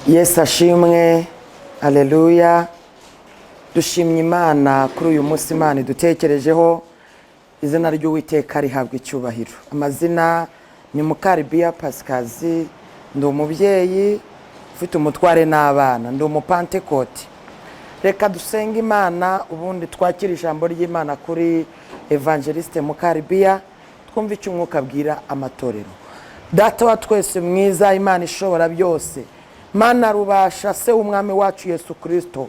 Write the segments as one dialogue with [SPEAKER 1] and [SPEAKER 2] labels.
[SPEAKER 1] Yesu ashimwe, aleluya. Dushimye Imana kuri uyu munsi Imana idutekerejeho. Izina ry'Uwiteka rihabwa icyubahiro. Amazina ni Mukalibiya Pasikazi, ndi umubyeyi ufite umutware n'abana, ndi umupantekoti. Reka dusenge Imana ubundi twakira ijambo ry'Imana kuri Evangeliste Mukalibiya, twumve icyo Umwuka abwira amatorero. Data wa twese mwiza, Imana ishobora byose, Mana rubasha, se w'umwami wacu Yesu Kristo,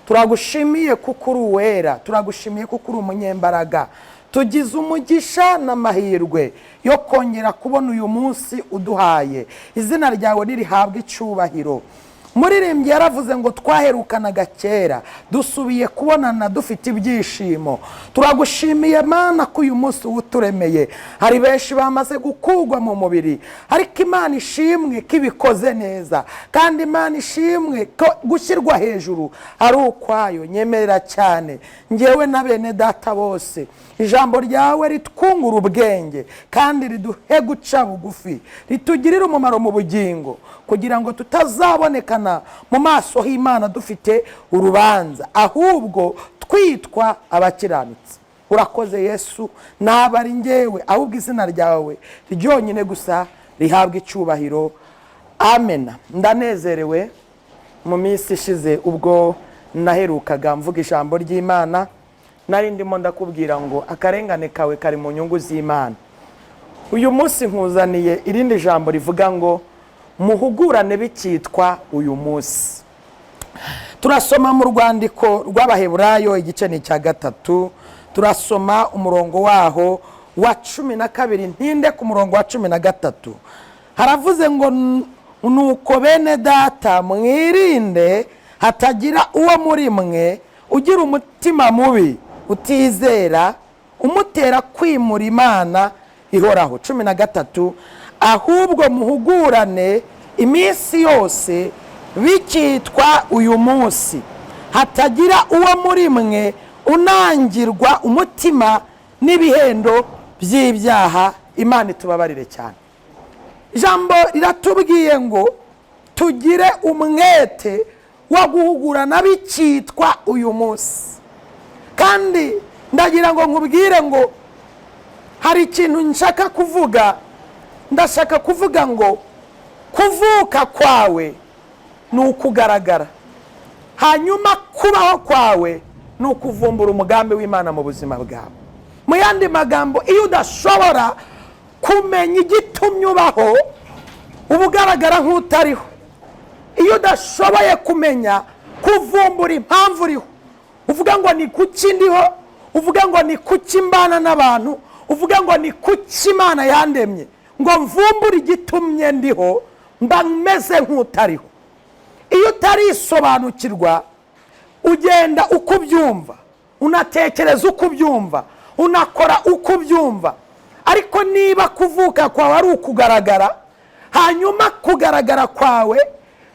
[SPEAKER 1] turagushimiye kuko uri uwera, turagushimiye kuko uri umunyembaraga. Tugize umugisha n'amahirwe yo kongera kubona uyu munsi uduhaye. Izina ryawe nirihabwe icyubahiro. Muririmbyi yaravuze ngo twaherukanaga kera, dusubiye kubonana dufite ibyishimo. Turagushimiye Mana ko uyu munsi uturemeye. Hari benshi bamaze gukugwa mu mubiri, ariko Imana ishimwe ko ibikoze neza, kandi Imana ishimwe ko gushyirwa hejuru ari ukwayo. Nyemerera cyane ngewe na bene data bose, ijambo ryawe ritwungura ubwenge kandi riduhe guca bugufi, ritugirire umumaro mu bugingo, kugira ngo tutazabonekana mu maso h'Imana dufite urubanza, ahubwo twitwa abakiranutsi. Urakoze Yesu, ntabari ngewe ahubwo izina ryawe ryonyine gusa rihabwa icyubahiro. Amen. Ndanezerewe mu minsi ishize ubwo naherukaga mvuga ijambo ry'Imana, nari ndimo ndakubwira ngo akarengane kawe kari mu nyungu z'Imana. Uyu munsi nkuzaniye irindi jambo rivuga ngo muhugurane bikitwa uyu munsi. Turasoma mu rwandiko rw'Abaheburayo igice ni cya 3, turasoma umurongo waho wa 12, ntinde ku murongo wa 13. Haravuze ngo nuko bene data mwirinde hatagira uwo muri mwe ugira umutima mubi utizera umutera kwimura Imana ihoraho. 13, ahubwo muhugurane iminsi yose bikitwa uyu munsi, hatagira uwo muri mwe unangirwa umutima n'ibihendo by'ibyaha. Imana itubabarire cyane. Ijambo riratubwiye ngo tugire umwete wo guhugurana bikitwa uyu munsi. Kandi ndagira ngo nkubwire ngo hari ikintu nshaka kuvuga. Ndashaka kuvuga ngo kuvuka kwawe ni ukugaragara, hanyuma kubaho kwawe ni ukuvumbura umugambi w'Imana mu buzima bwawe. Mu yandi magambo, iyo udashobora kumenya igitumye ubaho, uba ugaragara nk'utariho. Iyo udashoboye kumenya kuvumbura impamvu uriho, uvuga ngo ni kuki ndiho, uvuga ngo ni kuki mbana n'abantu, uvuga ngo ni kuki Imana yandemye, ngo mvumbure igitumye ndiho, mba meze nk'utariho. Iyo utarisobanukirwa, ugenda uko ubyumva, unatekereza uko ubyumva, unakora uko ubyumva. Ariko niba kuvuka kwawe ari ukugaragara, hanyuma kugaragara kwawe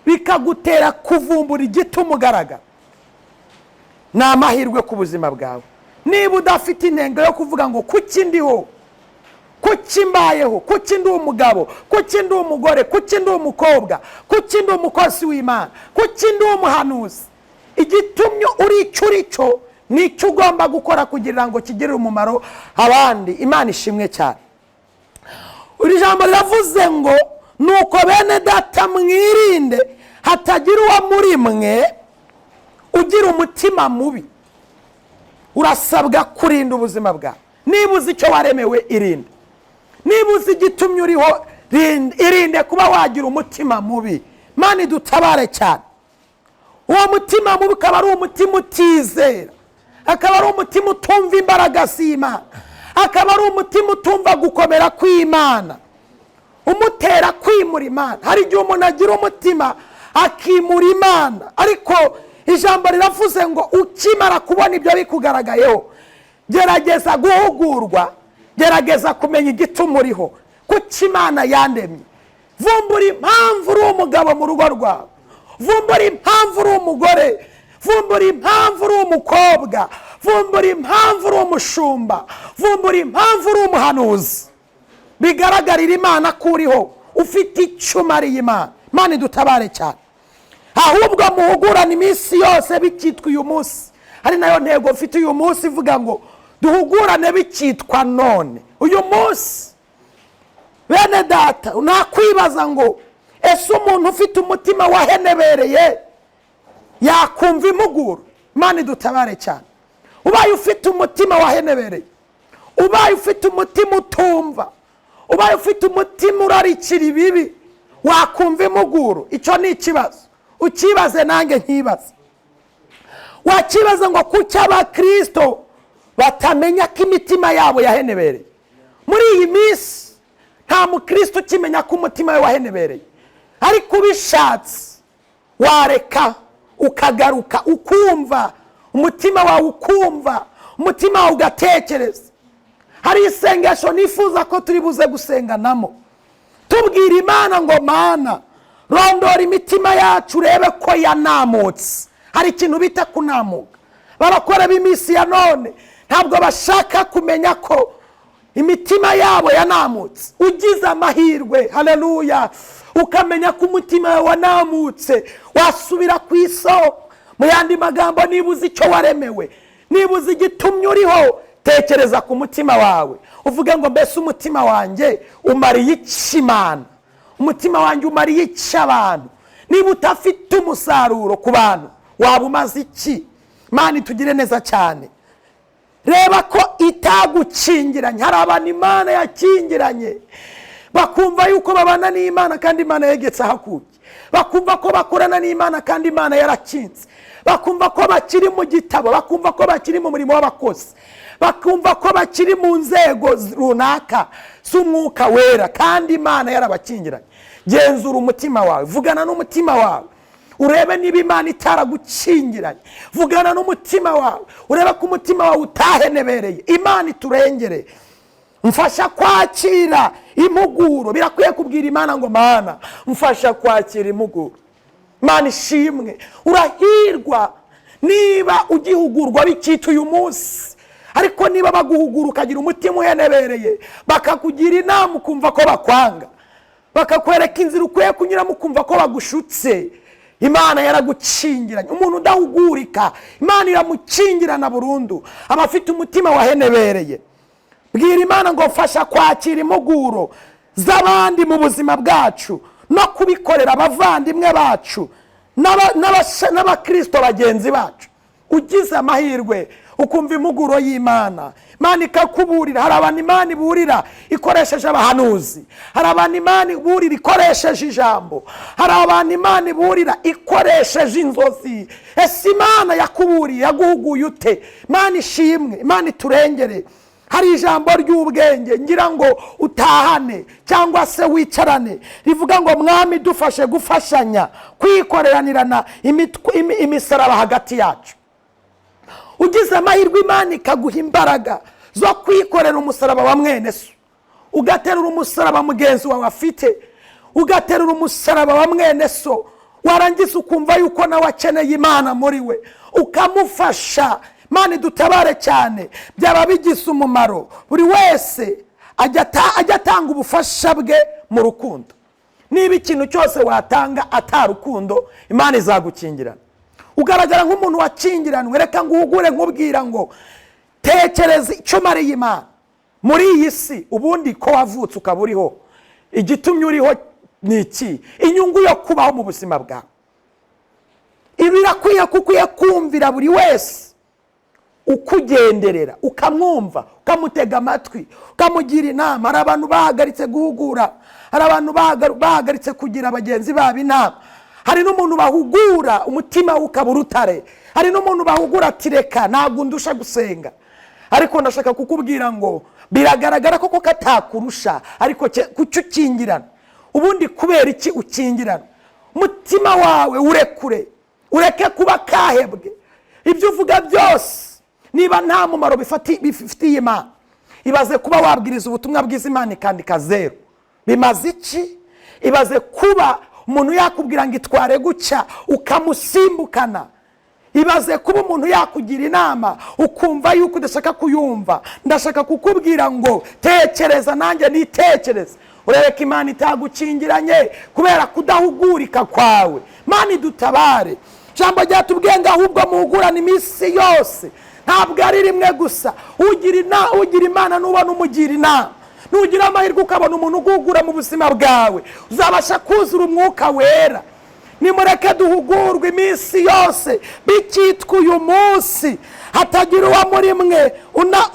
[SPEAKER 1] bikagutera kuvumbura igituma ugaragara, ni amahirwe ku buzima bwawe. Niba udafite intego yo kuvuga ngo kuki ndiho, kuki mbayeho, kuki ndi umugabo, kuki ndi umugore, kuki ndi umukobwa, kuki ndi umukozi w'Imana, kuki ndi umuhanuzi, igitumye uri icyo uri cyo nicyo ugomba gukora kugira ngo kigirire umumaro abandi. Imana ishimwe cyane. Iri jambo riravuze ngo nuko bene data mwirinde hatagira uwo muri mwe ugira umutima mubi. Urasabwa kurinda ubuzima bwawe. Niba uzi icyo waremewe, irinde. Niba uzi igitumye uriho, irinde kuba wagira umutima mubi. Mana idutabare cyane. Uwo mutima mubi ukaba ari umutima utizera, akaba ari umutima utumva imbaraga z'Imana, akaba ari umutima utumva gukomera kw'Imana, umutera kwimura Imana. Hari igihe umuntu agira umutima akimura Imana, ariko ijambo riravuze ngo ukimara kubona ibyo bikugaragayeho, gerageza guhugurwa, gerageza kumenya igituma uriho, kuki Imana yandemye. Vumbura impamvu uri umugabo mu rugo rwawe, vumbura impamvu uri umugore, vumbura impamvu uri umukobwa, vumbura impamvu uri umushumba, vumbura impamvu uri umuhanuzi. Bigaragarira Imana ko uriho ufite icyo umariye Imana. Imana idutabare cyane. ahubwo muhugurane iminsi yose bikitwa uyu munsi. Hari nayo ntego mfite uyu munsi ivuga ngo duhugurane bikitwa none. Uyu munsi bene data nakwibaza ngo ese umuntu ufite umutima wahenebereye yakumva impuguro? Imana idutabare cyane. Ubaye ufite umutima wahenebereye, ubaye ufite umutima utumva, ubaye ufite umutima urarikira ibibi, wakumva impuguro? Icyo ni ikibazo. Ukibaze nange nkibaze. Wakibaza ngo kuki abakristo batamenya ko imitima yabo yahenebereye? Muri iyi minsi nta mukristo ukimenya ko umutima we wahenebereye. Ariko ubishatse wareka ukagaruka ukumva, umutima wawe ukumva, umutima wawe ugatekereza. Hari isengesho nifuza ko turi buze gusenganamo, tubwira Imana ngo Mana rondora imitima yacu urebe ko yanamutse. Hari ikintu bita kunamuka. Barakora b'iminsi ya none ntabwo bashaka kumenya ko imitima yabo yanamutse. Ugize amahirwe, haleluya, ukamenya ko umutima wawe wanamutse, wasubira ku isoko. Mu yandi magambo, niba uzi icyo waremewe, niba uzi igitumye uriho, tekereza ku mutima wawe uvuge ngo mbese umutima wanjye umariye iki Imana? Umutima wanjye umariye iki abantu? Niba utafite umusaruro ku bantu, waba umaze iki? Imana itugire neza cyane. Reba ko itagukingiranye. Hari abantu Imana yakingiranye bakumva yuko babana n'Imana kandi Imana yegetse hakuki, bakumva ko bakorana n'Imana kandi Imana yarakinze, bakumva ko bakiri mu gitabo, bakumva ko bakiri mu murimo w'abakozi, bakumva ko bakiri mu nzego runaka z'umwuka wera kandi Imana yarabakingiranye. Genzura umutima wawe, vugana n'umutima wawe urebe niba Imana itaragukingiranye. Vugana n'umutima wawe urebe ko umutima wawe utahenebereye. Imana iturengere. Mfasha kwakira impuguro. Birakwiye kubwira Imana ngo Mana mfasha kwakira impuguro. Imana ishimwe. Urahirwa niba ugihugurwa bikitwa uyu munsi. Ariko niba baguhugura ukagira umutima uhenebereye, bakakugira inama ukumva ko bakwanga, bakakwereka inzira ukwiye kunyuramo ukumva ko bagushutse, Imana yaragukingiranye. Umuntu udahugurika Imana iramukingirana burundu. Abafite umutima wahenebereye, bwira Imana ngo mfasha kwakira impuguro z'abandi mu buzima bwacu no kubikorera abavandimwe bacu n'abakristo bagenzi bacu. Ugize amahirwe ukumva impuguro y'Imana, Imana ikakuburira. Hari abantu Imana iburira ikoresheje abahanuzi, hari abantu Imana iburira ikoresheje ijambo, hari abantu Imana iburira ikoresheje inzozi. Ese Imana yakuburiye, yaguhuguye ute? Imana ishimwe. Imana iturengere. Hari ijambo ry'ubwenge ngira ngo utahane cyangwa se wicarane, rivuga ngo Mwami dufashe gufashanya kwikoreranirana imisaraba hagati yacu. Ugize amahirwe Imana ikaguha imbaraga zo kwikorera umusaraba wa mwene so, ugaterura umusaraba mugenzi wawe afite, ugaterura umusaraba wa mwene so, warangiza ukumva yuko nawe akeneye Imana muri we, ukamufasha. Imana idutabare cyane. Byaba bigize umumaro buri wese ajya atanga ubufasha bwe mu rukundo. Niba ikintu cyose watanga atarukundo, Imana izagukingirana. Ugaragara nk'umuntu wakingiranwe, reka nguhugure nkubwira ngo tekereza icyo mariye Imana muri iyi si. Ubundi ko wavutse ukaba uriho, igitumye uriho ni iki? Inyungu yo kubaho mu buzima bwawe. Ibirakwiye kukwiye kumvira buri wese ukugenderera, ukamwumva, ukamutega amatwi, ukamugira inama. Hari abantu bahagaritse guhugura, hari abantu bahagaritse kugira abagenzi babo inama. Hari n'umuntu bahugura umutima ukaba urutare, hari n'umuntu bahugura ati reka ntabwo ndusha gusenga. Ariko ndashaka kukubwira ngo biragaragara koko katakurusha, ariko kuki ukingirana? Ubundi kubera iki ukingirana? Umutima wawe urekure, ureke kuba kahebwe. Ibyo uvuga byose niba nta mumaro bifitiye Imana, ibaze kuba wabwiriza ubutumwa bwiza Imana ikandika 0. Bimaze iki? Ibaze kuba umuntu yakubwira ngo itware gucya ukamusimbukana. Ibaze kuba umuntu yakugira inama ukumva yuko udashaka kuyumva. Ndashaka kukubwira ngo tekereza nanjye nitekereza. Urebe ko Imana itagukingiranye kubera kudahugurika kwawe. Mana dutabare. Jambo ryatubwiye ngo ahubwo muhugurane iminsi yose, ntabwo ari rimwe gusa. Ugira Imana nubona umugira inama, nugira amahirwe ukabona umuntu uguhugura mu buzima bwawe, uzabasha kuzura umwuka wera. Nimureke duhugurwe iminsi yose, bikitwa uyu munsi, hatagira uwa muri mwe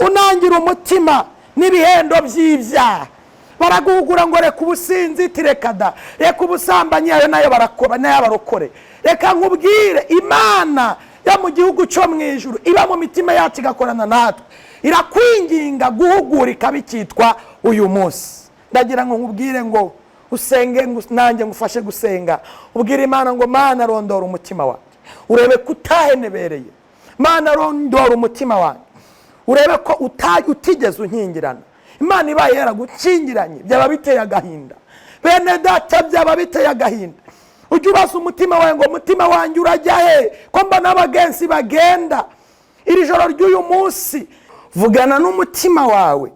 [SPEAKER 1] unangira umutima n'ibihendo by'ibyaha. Baraguhugura ngo reka ubusinzi, tireka da, reka ubusambanyi, ayo nayo barokore. Reka nkubwire, Imana yo mu gihugu cyo mu ijuru iba mu mitima yacu igakorana natwe, irakwinginga guhugurika bikitwa uyu munsi. Ndagira ngo nkubwire ngo usenge, nanjye ngufashe gusenga. Ubwire Imana ngo Mana rondora umutima wanjye, urebe ko utahenebereye. Mana rondora umutima wanjye, urebe ko utigeze unkingirana. Imana ibaye yaragukingiranye byaba biteye agahinda. Bene data, byaba biteye agahinda. Ujye ubaza umutima wawe ngo umutima wanjye urajya he, ko mbona abagenzi bagenda. Iri joro ry'uyu munsi vugana n'umutima wawe,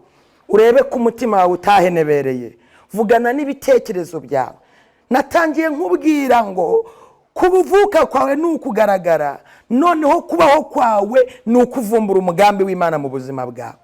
[SPEAKER 1] urebe ko umutima wawe utahenebereye. Vugana n'ibitekerezo byawe. Natangiye nkubwira ngo kubuvuka kwawe ni ukugaragara, noneho kubaho kwawe ni ukuvumbura umugambi w'Imana mu buzima bwawe.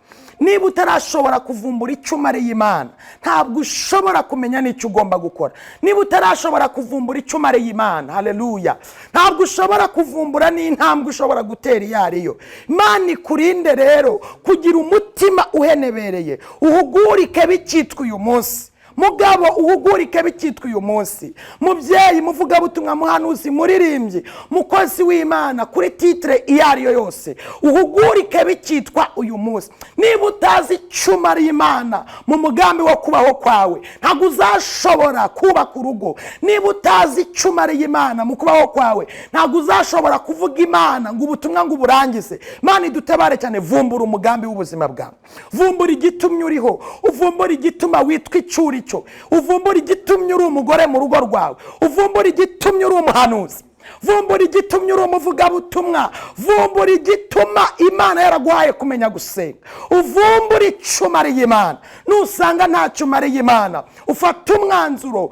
[SPEAKER 1] Niba utarashobora kuvumbura icyo umariye Imana, ntabwo ushobora kumenya n'icyo ugomba gukora. Niba utarashobora kuvumbura icyo umariye Imana, haleluya, ntabwo ushobora kuvumbura n'intambwe ushobora gutera iyo ariyo. Imana ikurinde rero kugira umutima uhenebereye. Uhugurike bikitwa uyu munsi. Mugabo uhugurike bikitwa uyu munsi. Mubyeyi, muvugabutumwa, muhanuzi, muririmbyi, mukozi w'Imana, kuri titre iyo ariyo yose, uhugurike bikitwa uyu munsi. Niba utazi icyo umariye Imana mu mugambi wo kubaho kwawe, ntabwo uzashobora kubaka urugo. Niba utazi icyo umariye Imana mu kubaho kwawe, ntabwo uzashobora kuvuga Imana ngo ubutumwa ngo uburangize. Imana idutabare cyane. Vumbura umugambi w'ubuzima bwawe, vumbura igitumye uriho, uvumbura igituma witwa icyuri, uvumbura igitumye uri umugore mu rugo rwawe, uvumbura igitumye uri umuhanuzi, vumbura igitumye uri umuvugabutumwa, vumbura igituma Imana yaraguhaye kumenya gusenga, uvumbura icyo umariye Imana. Nusanga ntacyo umariye Imana, ufate umwanzuro,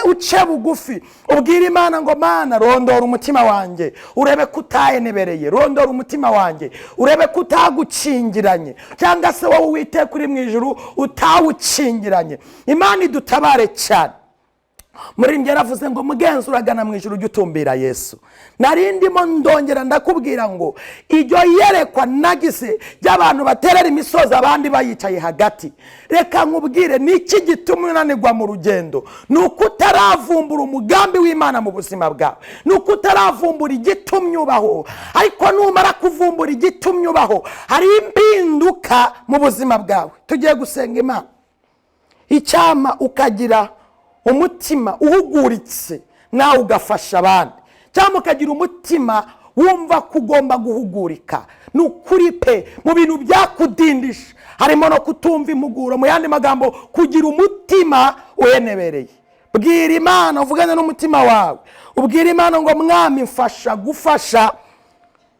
[SPEAKER 1] uce bugufi, ubwire Imana ngo Mana rondora umutima wanjye, urebe ko utahenebereye. Rondora umutima wanjye, urebe ko utagukingiranye, cyangwa se wowe Uwiteka uri mu ijuru utawukingiranye. Imana idutabare cyane. Muri njye yaravuze ngo mugenzi uragana mu ijuru ujye utumbira Yesu. Narindimo ndongera ndakubwira ngo iryo yerekwa nagize ry'abantu baterera imisozi abandi bayicaye hagati. Reka nkubwire niki gituma unanirwa mu rugendo, nuko utaravumbura umugambi w'Imana mu buzima bwawe, nuko utaravumbura igitumye ubaho. Ariko numara kuvumbura igitumye ubaho, hari impinduka mu buzima bwawe. Tugiye gusenga Imana. Icyama ukagira umutima uhuguritse nawe ugafasha abandi, cyangwa ukagira umutima wumva ko ugomba guhugurika. Nukuri pe, mu bintu byakudindisha harimo no kutumva impuguro. Mu yandi magambo, kugira umutima uhenebereye. Bwira Imana, uvugane n'umutima wawe, ubwira Imana ngo Mwami mfasha gufasha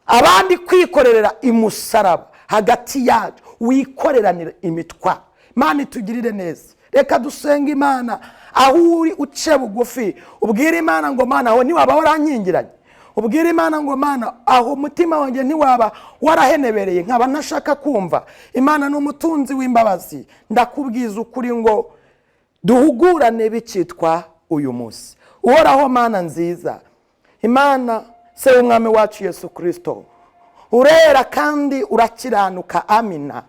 [SPEAKER 1] abandi kwikorera imusaraba hagati yacu, wikoreranira imitwaro. Imana itugirire neza. Reka dusenga Imana. Aho uri uce bugufi, ubwire Imana ngo Mana aho niwaba warankingiranye, ubwire Imana ngo Mana aho umutima wanjye niwaba warahenebereye nkaba ntashaka kumva. Imana n'umutunzi w'imbabazi, ndakubwiza ukuri ngo duhugurane bikitwa uyu munsi. Uhoraho Mana nziza, Imana se w'Umwami wacu Yesu Kristo, urera kandi urakiranuka. Amina.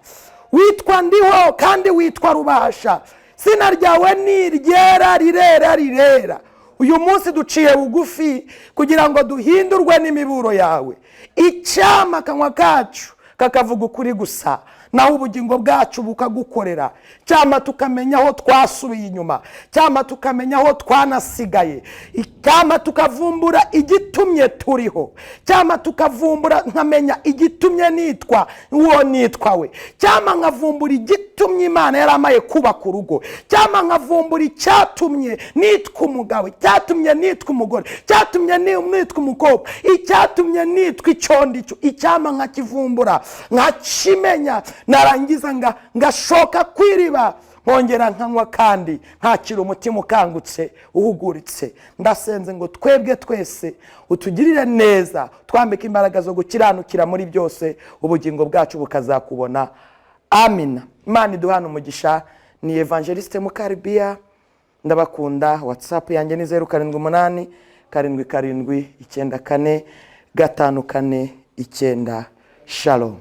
[SPEAKER 1] Witwa ndiho kandi witwa rubasha, Sina ryawe ni ryera rirera. Uyu munsi duciye bugufi kugira ngo duhindurwe n'imiburo yawe. Icyama akanwa kacu kakavuga ukuri gusa, naho ubugingo bwacu bukagukorera. Cyama tukamenya aho twasubiye inyuma, cyama tukamenya aho twanasigaye, cyama tukavumbura igitumye turiho, cyama tukavumbura nkamenya igitumye nitwa uwo nitwa we, cyama nkavumbura igitumye Imana yaramaye kubaka urugo, cyama nkavumbura icyatumye nitwa umugabo, cyatumye nitwa umugore, cyatumye nitwa umukobwa, icyatumye nitwa icyondicyo. Icyama nkakivumbura nkakimenya, narangiza ngashoka kwiriba nkongera nkanywa kandi nkakira umutima ukangutse uhuguritse. Ndasenze ngo twebwe twese utugirire neza, twambike imbaraga zo gukiranukira muri byose, ubugingo bwacu bukazakubona. Amina. Imana iduhana umugisha. Ni Ev.Mukalibiya. Ndabakunda. WhatsApp yanjye ni 078 779 54 9. Shalom.